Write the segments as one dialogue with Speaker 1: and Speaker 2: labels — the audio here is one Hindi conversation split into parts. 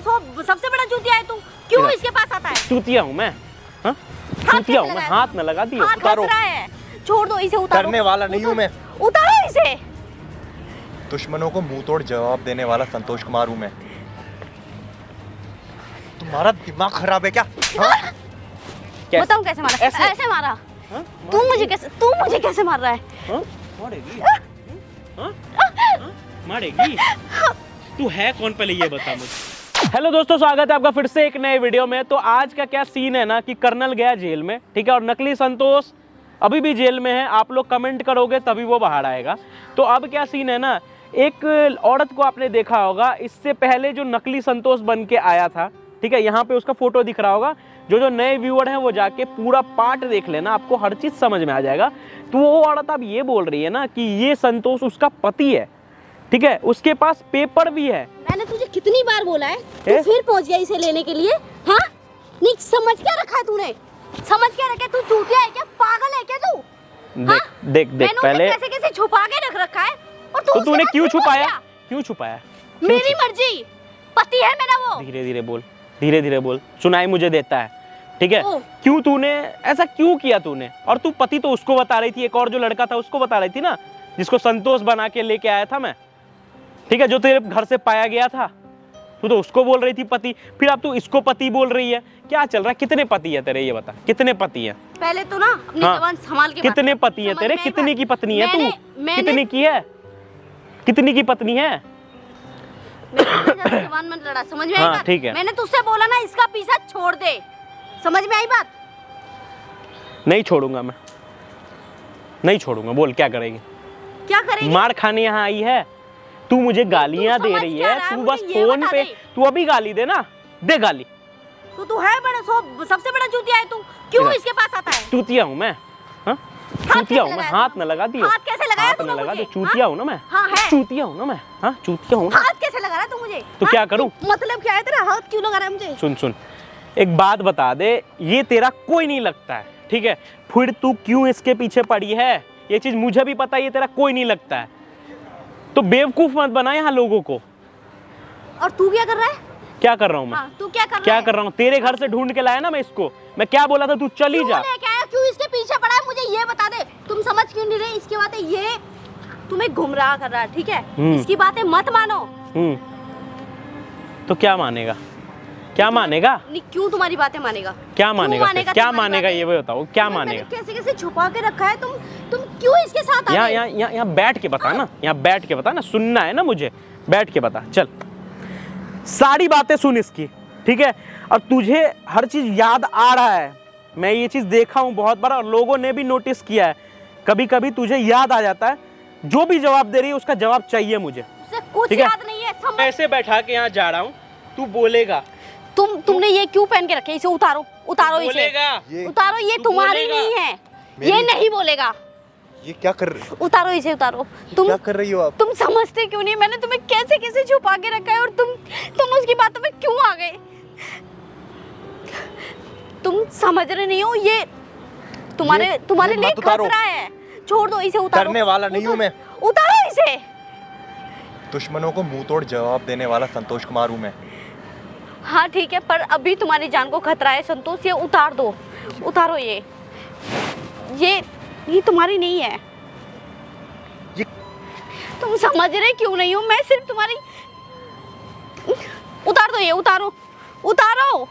Speaker 1: सबसे बड़ा चूतिया है तू। क्यों इसके पास आता है?
Speaker 2: चूतिया हूँ मैं? हाँ? चूतिया हूँ मैं? हाथ न लगा दियो।
Speaker 1: उतारो। छोड़ दो इसे, उतारो।
Speaker 3: करने वाला नहीं हूँ मैं।
Speaker 1: उतारो इसे।
Speaker 3: दुश्मनों को मुंह तोड़ जवाब देने वाला संतोष कुमार हूँ मैं। तुम्हारा दिमाग खराब है क्या? हाँ?
Speaker 1: बताऊं कैसे मारा? ऐसे मारा। तू मुझे कैसे मार रहा है?
Speaker 2: मारेगी? मारेगी? तू है कौन, पहले ये बता मुझे। हेलो दोस्तों, स्वागत है आपका फिर से एक नए वीडियो में। तो आज का क्या सीन है ना कि कर्नल गया जेल में, ठीक है, और नकली संतोष अभी भी जेल में है। आप लोग कमेंट करोगे तभी वो बाहर आएगा। तो अब क्या सीन है ना, एक औरत को आपने देखा होगा, इससे पहले जो नकली संतोष बन के आया था, ठीक है, यहाँ पे उसका फोटो दिख रहा होगा। जो नए व्यूअर हैं वो जाके पूरा पार्ट देख लेना, आपको हर चीज समझ में आ जाएगा। तो वो औरत अब ये बोल रही है ना कि ये संतोष उसका पति है, ठीक है, उसके पास पेपर भी है।
Speaker 1: मैंने तुझे कितनी बार बोला है, तू फिर पहुंच गया इसे लेने के लिए। हाँ, नहीं समझ क्या रखा है तूने? समझ क्या रखा है? तू चूतिया है क्या? पागल है क्या तू?
Speaker 2: देख पहले
Speaker 1: कैसे छुपा के रख रखा है, और
Speaker 2: तो तूने क्यों छुपाया? क्यों छुपाया?
Speaker 1: मेरी मर्जी, पति है मेरा वो।
Speaker 2: धीरे धीरे बोल, सुनाई मुझे देता है, ठीक है। क्यों तूने ऐसा क्यों किया तूने? और तू पति तो उसको बता रही थी, एक और जो लड़का था उसको बता रही थी ना, जिसको संतोष बना के लेके आया था मैं, ठीक है, जो तेरे घर से पाया गया था। तू तो उसको बोल रही थी पति, फिर अब तू इसको पति बोल रही है। क्या चल रहा है? कितने पति है तेरे, ये बता, कितने पति है?
Speaker 1: पहले तो ना अपनी जबान संभाल के
Speaker 2: कितने पति है तेरे? कितनी की पत्नी है तू? कितनी की है? कितनी की पत्नी है?
Speaker 1: जबान मत लड़ा, समझ में आई बात?
Speaker 2: ठीक है,
Speaker 1: मैंने तुझसे बोला ना इसका पीछा छोड़ दे, समझ में आई बात?
Speaker 2: नहीं छोड़ूंगा मैं, नहीं छोड़ूंगा। बोल क्या करेगी?
Speaker 1: क्या करेगी?
Speaker 2: मार खाने यहाँ आई है तू, मुझे गालियां दे रही है तू, बस फोन पे। तू अभी गाली दे ना, दे गाली।
Speaker 1: तू है बड़ा सबसे बड़ा चूतिया है तू। क्यों इसके पास आता है?
Speaker 2: चूतिया हूँ मैं? हाँ, चूतिया हूँ मैं? हाथ न लगा दियो।
Speaker 1: हाथ कैसे लगाया तूने मुझे?
Speaker 2: लगा दे। चूतिया हूँ ना मैं?
Speaker 1: हाँ है।
Speaker 2: चूतिया हूँ ना मैं? हाँ, चूतिया हूँ।
Speaker 1: हाथ कैसे लगा रहा है तू मुझे?
Speaker 2: तो क्या करूँ?
Speaker 1: मतलब क्या है तेरा? हाथ क्यों लगा रहा है मुझे?
Speaker 2: सुन, एक बात बता दे, ये तेरा कोई नहीं लगता है, ठीक है, फिर तू क्यों इसके पीछे पड़ी है? ये चीज मुझे भी पता है, ये तेरा कोई नहीं लगता है, तो बेवकूफ मत बना यहाँ लोगों को।
Speaker 1: और तू क्या कर रहा है?
Speaker 2: क्या कर रहा हूँ मैं?
Speaker 1: तू क्या कर रहा
Speaker 2: हूँ? तेरे घर से ढूंढ के लाया ना मैं इसको। मैं क्या बोला था? तू चली जा।
Speaker 1: क्यों इसके पीछे पड़ा है? मुझे ये बता दे। तुम समझ क्यों नहीं रहे इसकी बातें? ये तुम्हें गुमराह कर रहा है, ठीक है, इसकी बातें मत मानो।
Speaker 2: तो क्या मानेगा? क्या मानेगा?
Speaker 1: नहीं, क्यों तुम्हारी बातें मानेगा?
Speaker 2: क्या मानेगा? क्या मानेगा ये बताओ, क्या मानेगा?
Speaker 1: कैसे छुपा के रखा है? तुम क्यों इसके साथ?
Speaker 2: यहाँ बैठ के बता ना, यहाँ बैठ के बता ना, सुनना है ना मुझे, बैठ के बता। चल, सारी बातें सुन इसकी, ठीक है, और तुझे हर चीज याद आ रहा है। मैं ये चीज देखा हूँ बहुत बार, और लोगों ने भी नोटिस किया है। कभी कभी तुझे याद आ जाता है, जो भी जवाब दे रही है उसका जवाब चाहिए मुझे।
Speaker 1: कुछ याद नहीं है।
Speaker 2: ऐसे बैठा के यहाँ जा रहा हूँ, तू बोलेगा।
Speaker 1: तुमने ये क्यों पहन के रखे? इसे उतारो, उतारो इसे, उतारो। ये तुम्हारी नहीं है, ये नहीं बोलेगा।
Speaker 3: ये क्या कर रही?
Speaker 1: उतारो इसे, उतारो। तुम
Speaker 3: क्या कर रही हो आप?
Speaker 1: तुम समझते क्यों नहीं? मैंने तुम्हें कैसे छुपा के रखा है, और तुम उसकी बातों में क्यों आ गए? तुम समझ रहे नहीं हो, ये तुम्हारे लिए खतरा है। छोड़ दो इसे, उतारो।
Speaker 3: करने वाला नहीं हूँ मैं।
Speaker 1: उतारो इसे।
Speaker 3: दुश्मनों को मुंह तोड़ जवाब देने वाला संतोष कुमार हूँ मैं।
Speaker 1: हाँ ठीक है, पर अभी तुम्हारी जान को खतरा है संतोष। ये उतार दो, उतारो। ये तुम्हारी नहीं है।
Speaker 3: ये
Speaker 1: तुम समझ रहे क्यों नहीं हो? मैं सिर्फ तुम्हारी। उतार दो ये, उतारो, उतारो।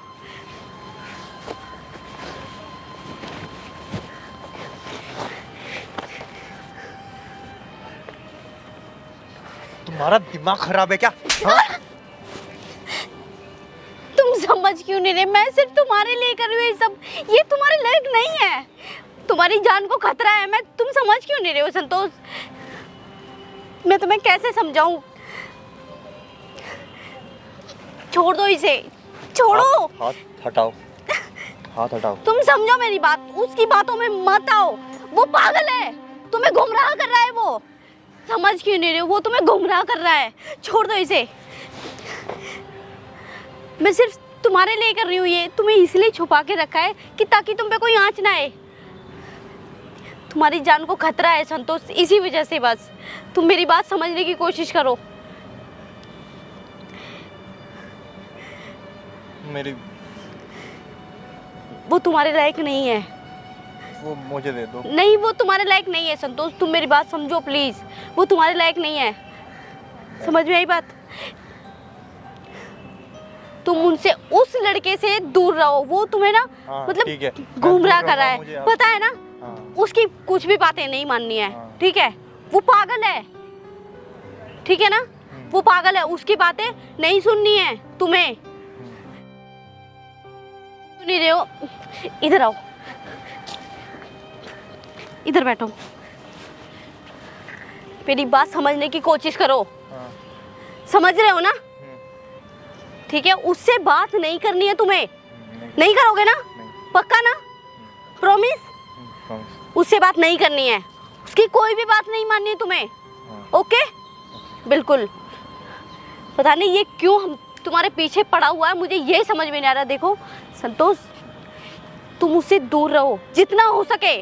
Speaker 3: तुम्हारा दिमाग खराब है क्या? हाँ?
Speaker 1: तुम समझ क्यों नहीं रहे? मैं सिर्फ तुम्हारे लिए कर रही हूँ ये सब। ये तुम्हारे लायक नहीं है, तुम्हारी जान को खतरा है। तुम समझ क्यों नहीं रहे हो संतोष? मैं तुम्हें कैसे समझाऊं? छोड़ दो इसे, छोड़ो।
Speaker 3: हाथ हटाओ, हाथ हटाओ।
Speaker 1: तुम समझो मेरी बात, उसकी बातों में मत आओ। वो पागल है, तुम्हें गुमराह कर रहा है। वो समझ क्यों नहीं रहे हो? वो तुम्हें गुमराह कर रहा है। छोड़ दो इसे। मैं सिर्फ तुम्हारे लिए कर रही हूँ ये। तुम्हें इसलिए छुपा के रखा है कि ताकि तुम पे कोई आंच ना आए। तुम्हारी जान को खतरा है संतोष, इसी वजह से। बस तुम मेरी बात समझने की कोशिश करो।
Speaker 3: मेरी
Speaker 1: वो तुम्हारे लायक नहीं है।
Speaker 3: वो मुझे दे दो।
Speaker 1: नहीं, वो तुम्हारे लायक नहीं है संतोष, तुम मेरी बात समझो प्लीज। वो तुम्हारे लायक नहीं है, समझ में आई बात? तुम उनसे, उस लड़के से दूर रहो। वो तुम्हें ना
Speaker 3: हाँ,
Speaker 1: मतलब
Speaker 3: ठीक है।
Speaker 1: गुमराह
Speaker 3: मैं
Speaker 1: कर रहा
Speaker 3: मुझे
Speaker 1: है,
Speaker 3: आप-
Speaker 1: पता है ना?
Speaker 3: हाँ।
Speaker 1: उसकी कुछ भी बातें नहीं माननी है,
Speaker 3: हाँ।
Speaker 1: ठीक है? वो पागल है, ठीक है ना? वो पागल है, उसकी बातें नहीं सुननी है तुम्हें। सुन नहीं रहे हो? इधर आओ, इधर बैठो, मेरी बात समझने की कोशिश करो।
Speaker 3: हाँ।
Speaker 1: समझ रहे हो ना? ठीक है, उससे बात नहीं करनी है तुम्हें। नहीं करोगे ना? पक्का ना? प्रॉमिस?
Speaker 3: प्रॉमिस।
Speaker 1: उससे बात नहीं करनी है, उसकी कोई भी बात नहीं माननी है तुम्हें। ओके? बिल्कुल। पता नहीं ये क्यों हम तुम्हारे पीछे पड़ा हुआ है, मुझे ये समझ में नहीं आ रहा। देखो संतोष, तुम उससे दूर रहो जितना हो सके,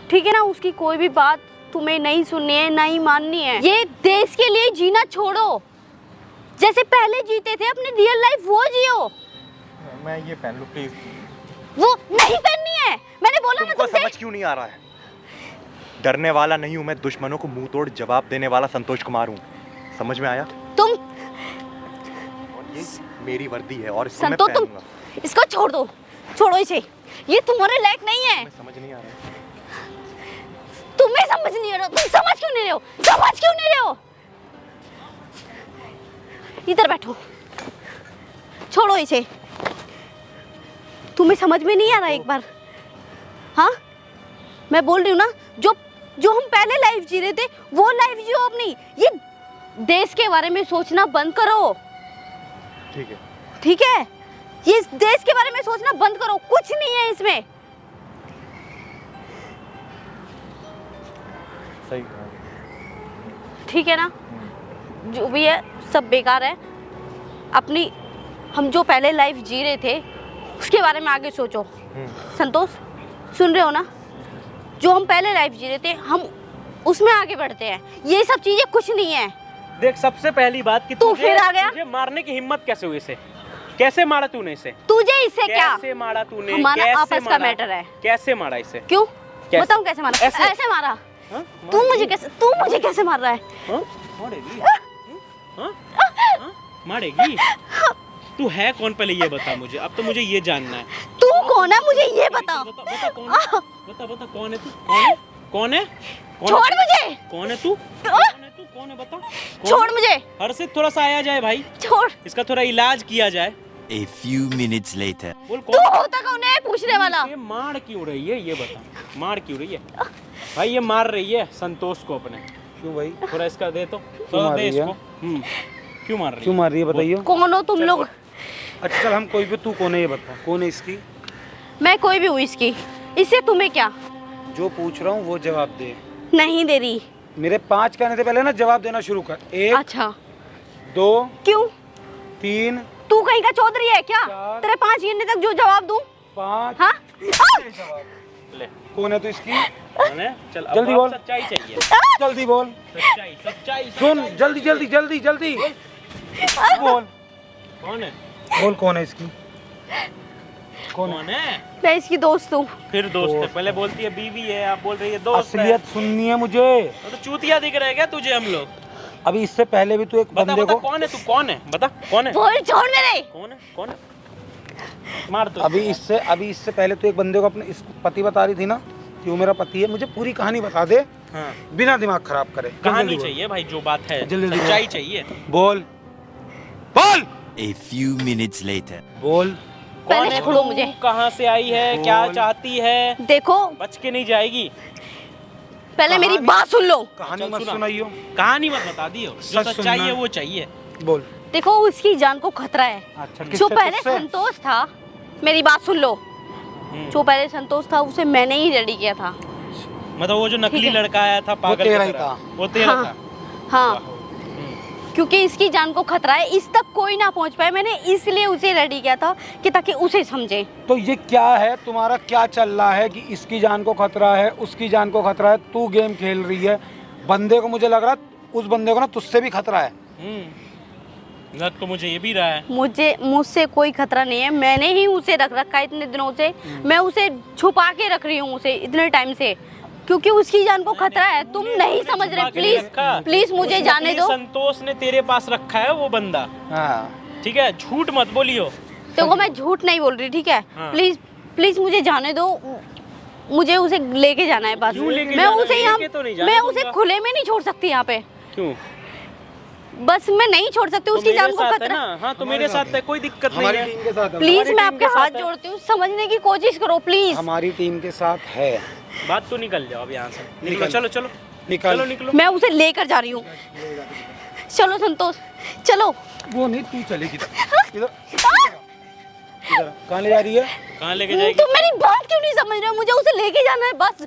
Speaker 1: ठीक है ना? उसकी कोई भी बात तुम्हें नहीं सुननी है, नहीं माननी है। ये देश के लिए जीना छोड़ो, जैसे पहले जीते थे अपनी रियल लाइफ वो जियो।
Speaker 3: मैं ये पहन लूं प्लीज?
Speaker 1: वो नहीं करनी है, मैंने बोला ना
Speaker 3: तुमको
Speaker 1: तुमसे।
Speaker 3: समझ क्यों नहीं आ रहा है? डरने वाला नहीं हूं मैं, दुश्मनों को मुंह तोड़ जवाब देने वाला संतोष कुमार हूं। समझ में आया?
Speaker 1: तुम
Speaker 3: और ये मेरी वर्दी है और इसको मैं
Speaker 1: संतो, तुम
Speaker 3: पहनूंगा।
Speaker 1: इसको छोड़ दो, छोड़ो इसे, ये तुम्हारे लायक नहीं है।
Speaker 3: मैं समझ नहीं आ रहा है।
Speaker 1: तुम्हें समझ नहीं आ रहा, तुम समझ क्यों नहीं रहे हो? समझ क्यों नहीं रहे हो? इधर बैठो, छोड़ो इसे। तुम्हें समझ में नहीं आ रहा एक बार? हाँ, मैं बोल रही हूँ ना, जो जो हम पहले लाइफ जी रहे थे वो लाइफ जियो अपनी। ये देश के बारे में सोचना बंद करो,
Speaker 3: ठीक है?
Speaker 1: ठीक है? ये देश के बारे में सोचना बंद करो, कुछ नहीं है इसमें।
Speaker 3: सही।
Speaker 1: ठीक है ना? जो भी है सब बेकार है। अपनी, हम जो पहले लाइफ जी रहे थे उसके बारे में आगे सोचो। संतोष, सुन रहे हो ना? जो हम पहले लाइफ जी रहे थे हम उसमें आगे बढ़ते हैं। ये सब चीजें कुछ नहीं है।
Speaker 2: देख, सबसे पहली बात कि
Speaker 1: तू फिर आ गया?
Speaker 2: तुझे मारने की हिम्मत कैसे हुई इसे? कैसे मारा तूने इसे?
Speaker 1: तुझे इससे क्या?
Speaker 2: कैसे मारा तूने?
Speaker 1: हमारा
Speaker 2: कैसे
Speaker 1: आपस का
Speaker 2: मारा?
Speaker 1: मैटर है।
Speaker 2: कैसे मारा इसे?
Speaker 1: क्यों?
Speaker 2: कैसे?
Speaker 1: बताऊं कैसे मारा?
Speaker 2: ऐसे?
Speaker 1: ऐसे मारा।
Speaker 2: हाँ?
Speaker 1: तू मुझे कैसे मार रहा है?
Speaker 2: हाँ? मारेगी? हाँ? हाँ? मारेगी? तू है कौन, पहले ये बता मुझे। अब तो मुझे ये जानना है।
Speaker 1: तू कौन है मुझे ये बता।
Speaker 2: बता कौन है? बता कौन है तू? कौन है? कौन है?
Speaker 1: छोड़ मुझे।
Speaker 2: कौन है तू? कौन है तू? कौन है बता?
Speaker 1: छोड़ मुझे।
Speaker 2: हर्षित, थोड़ा सा आया जाए भाई,
Speaker 1: छोड़।
Speaker 2: इसका थोड़ा इलाज किया जाए।
Speaker 4: A few minutes later.
Speaker 2: बोल
Speaker 1: तू
Speaker 2: कौन?
Speaker 1: होता कौन है पूछने वाला?
Speaker 2: ये मार क्यों रही है, ये बता। मार क्यों रही है भाई? ये मार रही है संतोष को अपने।
Speaker 5: क्यों भाई?
Speaker 2: थोड़ा इसका दे तो, थोड़ा
Speaker 5: मार
Speaker 2: दे
Speaker 5: रही है?
Speaker 2: इसको। क्यों मार रही
Speaker 5: क्यों मार रही है बताइए?
Speaker 1: कौन हो तुम लोग?
Speaker 5: अच्छा चल, हम कोई भी, तू कौन है ये बता। कौन है इसकी?
Speaker 1: मैं कोई भी हूँ इसकी, इससे तुम्हें क्या?
Speaker 5: जो पूछ रहा हूँ वो जवाब दे।
Speaker 1: नहीं दे रही।
Speaker 5: मेरे 5 कहने से पहले ना जवाब देना शुरू कर। 1
Speaker 1: अच्छा,
Speaker 5: 2
Speaker 1: क्यों?
Speaker 5: 3
Speaker 1: तू कहीं का चौधरी है क्या?
Speaker 5: 4
Speaker 1: तेरे 5 गिनने तक जो जवाब दूं?
Speaker 5: 5।
Speaker 1: हाँ?
Speaker 2: ले।
Speaker 5: कौन है तू इसकी?
Speaker 2: कौन है? चल अब
Speaker 5: जल्दी
Speaker 2: आप
Speaker 5: बोल।
Speaker 2: सच्चाई चाहिए।
Speaker 5: जल्दी बोल।
Speaker 2: सच्चाई, सच्चाई,
Speaker 5: सुन,
Speaker 2: सच्चाई।
Speaker 5: जल्दी जल्दी जल्दी जल्दी बोल।
Speaker 2: कौन है?
Speaker 5: बोल कौन है इसकी? कौन
Speaker 2: कौन है?
Speaker 1: मैं इसकी दोस्त हूँ।
Speaker 2: फिर दोस्त है, पहले बोलती है बीवी है, आप बोल रही है दोस्त है।
Speaker 5: असलियत सुननी है मुझे।
Speaker 2: तो चूतिया दिख रहे हैं क्या तुझे हम लोग?
Speaker 5: अभी इससे पहले भी तू एक
Speaker 2: बता
Speaker 5: बंदे
Speaker 2: बता,
Speaker 5: को,
Speaker 2: कौन है तू? कौन है? बता कौन है?
Speaker 1: बोल, छोड़ मेरे।
Speaker 2: कौन है? कौन है? मार तो।
Speaker 5: अभी इससे पहले तू एक बंदे को अपने इस पति बता रही थी ना कि वो मेरा पति है। मुझे पूरी कहानी बता दे,
Speaker 2: हाँ।
Speaker 5: बिना दिमाग खराब करे।
Speaker 2: कहानी
Speaker 5: जल्दी बोल।
Speaker 2: चाहिए भाई, जो बात है
Speaker 5: जल्दी बोल।
Speaker 2: सच्चाई चाहिए।
Speaker 5: बोल बोल
Speaker 4: A few minutes later.
Speaker 5: बोल।
Speaker 2: कौन
Speaker 1: पहले
Speaker 2: है
Speaker 1: छोड़ो
Speaker 2: तू?
Speaker 1: मुझे।
Speaker 2: कहाँ से आई है? क्या
Speaker 5: बोल।
Speaker 2: चाहती है?
Speaker 1: देखो,
Speaker 2: बच के नहीं जाएगी।
Speaker 1: पहले मेरी
Speaker 5: कहानी-
Speaker 1: बात सुन लो।
Speaker 5: कहानी
Speaker 2: चल
Speaker 5: मत
Speaker 2: सुना।
Speaker 5: सुनाइयो।
Speaker 2: कहानी मत बता दियो, जो
Speaker 5: सच
Speaker 2: सच्चाई
Speaker 5: सुनना
Speaker 2: है
Speaker 5: है।
Speaker 2: वो चाहिए।
Speaker 5: बोल।
Speaker 1: देखो, उसकी जान को खतरा है।
Speaker 5: अच्छा,
Speaker 1: जो
Speaker 5: किससे?
Speaker 1: पहले
Speaker 5: तुझसे?
Speaker 1: संतोष था, मेरी बात सुन लो। जो पहले संतोष था उसे मैंने ही रेडी किया था।
Speaker 2: मतलब वो जो नकली
Speaker 1: ठीक है।
Speaker 2: लड़का आया था पागल
Speaker 5: तेरा
Speaker 2: की
Speaker 5: ही
Speaker 2: तरह,
Speaker 5: था।
Speaker 2: वो तेरा
Speaker 1: हाँ,
Speaker 2: था।
Speaker 1: हाँ, क्योंकि इसकी जान को खतरा है, इस तक कोई ना पहुंच पाए, मैंने इसलिए उसे रेडी किया था कि ताकि उसे समझे।
Speaker 5: तो ये क्या है तुम्हारा? क्या चल रहा है कि इसकी जान को खतरा है, उसकी जान को खतरा है? तू गेम खेल रही है। बंदे को मुझे लग रहा है उस बंदे को ना तुझसे भी खतरा है।
Speaker 2: लग तो मुझे ये भी रहा है।
Speaker 1: मुझसे कोई खतरा नहीं है, मैंने ही उसे रख रखा है इतने दिनों से। मैं उसे छुपा के रख रही हूँ उसे इतने टाइम से, क्योंकि उसकी जान को खतरा है। तुम नहीं समझ रहे। प्लीज प्लीज मुझे जाने दो।
Speaker 2: संतोष ने तेरे पास रखा है वो बंदा।
Speaker 5: हाँ
Speaker 2: ठीक है, झूठ मत बोलियो।
Speaker 1: देखो मैं झूठ नहीं बोल रही, ठीक है।
Speaker 2: हाँ।
Speaker 1: प्लीज प्लीज मुझे जाने दो, मुझे उसे लेके जाना है बस।
Speaker 2: क्यों लेके
Speaker 1: मैं
Speaker 2: जाना है?
Speaker 1: उसे यहाँ
Speaker 2: लेके तो नहीं जाने
Speaker 1: मैं
Speaker 2: दूंगा।
Speaker 1: उसे खुले में नहीं छोड़ सकती यहाँ पे।
Speaker 2: क्यों?
Speaker 1: बस मैं नहीं छोड़ सकती, उसकी जान को खतरा।
Speaker 2: हाँ तो मेरे साथ है, कोई दिक्कत नहीं
Speaker 5: हमारी
Speaker 2: है।
Speaker 5: टीम के साथ है।
Speaker 1: प्लीज
Speaker 2: हमारी
Speaker 1: मैं
Speaker 2: टीम
Speaker 1: आपके
Speaker 2: के
Speaker 1: हाथ
Speaker 2: साथ है।
Speaker 1: जोड़ती हूँ, समझने की कोशिश करो प्लीज।
Speaker 5: हमारी टीम के साथ है।
Speaker 2: बात तो निकल जाओ अब यहाँ से। निकलो,
Speaker 5: निकल।
Speaker 2: चलो चलो
Speaker 5: निकल।
Speaker 2: चलो निकलो।
Speaker 1: मैं उसे लेकर जा रही हूँ। चलो संतोष, चलो।
Speaker 5: वो नहीं, तू चलेगी इधर। इधर कहाँ ले जा रही है?
Speaker 2: कहाँ लेके जाएगी?
Speaker 1: तुम मेरी बात क्यों नहीं समझ रहे हो? मुझे उसे लेके जाना है बस।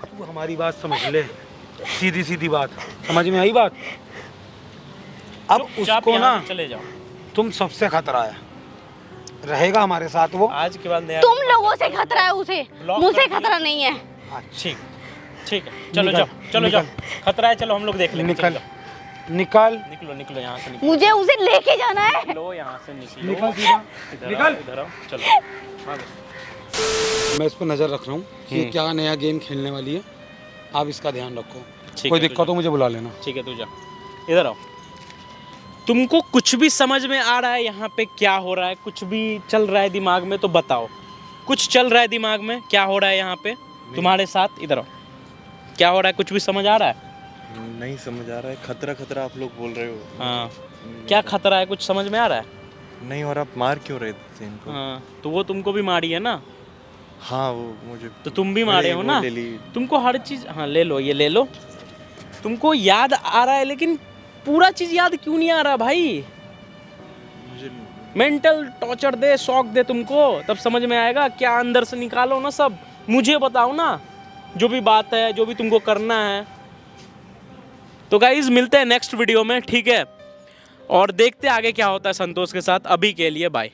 Speaker 5: तू हमारी बात समझ ले, सीधी सीधी बात समझ में आई बात। अब
Speaker 2: चुपचाप
Speaker 5: उसको
Speaker 2: यहाँ
Speaker 5: ना,
Speaker 2: से चले जाओ।
Speaker 5: तुम सबसे खतरा है, रहेगा हमारे साथ वो।
Speaker 2: आज के बाद नया
Speaker 1: तुम लोगों से खतरा है उसे,
Speaker 2: ब्लॉक
Speaker 1: मुझसे
Speaker 2: कर
Speaker 1: खतरा नहीं है।
Speaker 2: ठीक ठीक है, चलो
Speaker 5: निकल,
Speaker 2: जाओ, चलो
Speaker 5: निकल।
Speaker 2: जाओ। खतरा है, चलो हम लोग देख लेंगे।
Speaker 5: निकल
Speaker 2: चलो,
Speaker 5: निकल
Speaker 2: निकलो निकलो यहाँ से, निकलो
Speaker 1: मुझे उसे लेके जाना है।
Speaker 2: निकलो यहाँ से, निकलो।
Speaker 5: निकल सीधा
Speaker 2: इधर आओ,
Speaker 5: निकल।
Speaker 2: इधर आओ, चलो भागो।
Speaker 5: मैं इस पर नज़र रख रहा हूँ कि ये क्या नया गेम खेलने वाली है। आप इसका ध्यान रखो, कोई दिक्कत हो मुझे बुला लेना।
Speaker 2: ठीक है, तू जा, इधर आओ। तुमको कुछ भी समझ में आ रहा है यहाँ पे क्या हो रहा है? कुछ भी चल रहा है दिमाग में तो बताओ। कुछ चल रहा है दिमाग में, क्या हो रहा है यहाँ पे तुम्हारे साथ? इधर आओ, क्या हो रहा है? कुछ भी समझ आ रहा है?
Speaker 3: नहीं समझ आ रहा है। खतरा खतरा आप लोग बोल रहे हो।
Speaker 2: हाँ, क्या खतरा है? कुछ समझ में आ रहा है?
Speaker 3: नहीं, और आप मार क्यों रहे थे इनको?
Speaker 2: हाँ, तो वो तुमको भी मारी है ना?
Speaker 3: हाँ, वो मुझे
Speaker 2: तो तुम भी मारे हो
Speaker 3: वो
Speaker 2: ना?
Speaker 3: ले ली।
Speaker 2: तुमको हर चीज, हाँ ले लो, ये ले लो। तुमको याद आ रहा है, लेकिन पूरा चीज याद क्यों नहीं आ रहा भाई?
Speaker 3: मुझे
Speaker 2: मेंटल टॉर्चर दे, शॉक दे तुमको, तब समझ में आएगा। क्या अंदर से निकालो ना सब, मुझे बताओ ना जो भी बात है, जो भी तुमको करना है। तो गाइज मिलते हैं नेक्स्ट वीडियो में, ठीक है? और देखते हैं आगे क्या होता है संतोष के साथ। अभी के लिए बाय।